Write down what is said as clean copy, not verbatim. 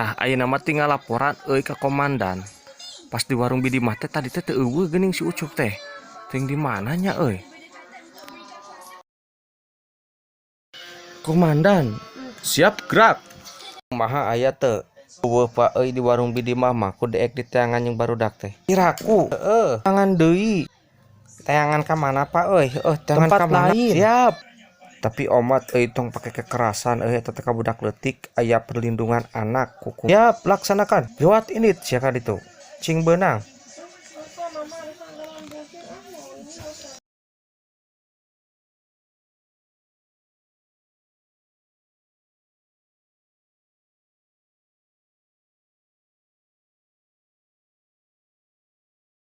Tah ayeuna mah tinggal laporan ke komandan. Pas di warung Bidi mah teh tadi teh teu eueuh geuning si Ucup teh. Ting di mananya euy? Komandan, siap gerak. Kumaha aya teu? Eueuh Pak euy di warung Bidi mah ku deek di teangan yang barudak teh. Iraku, tangan deui. Teangan ka mana Pak euy? Teangan ka mana? Siap. Tapi omat euy tong pake kekerasan euy eta teh ka budak leutik aya perlindungan anak hukum. Siap, laksanakan. Gawat ini sia ka ditu. Cing beunang.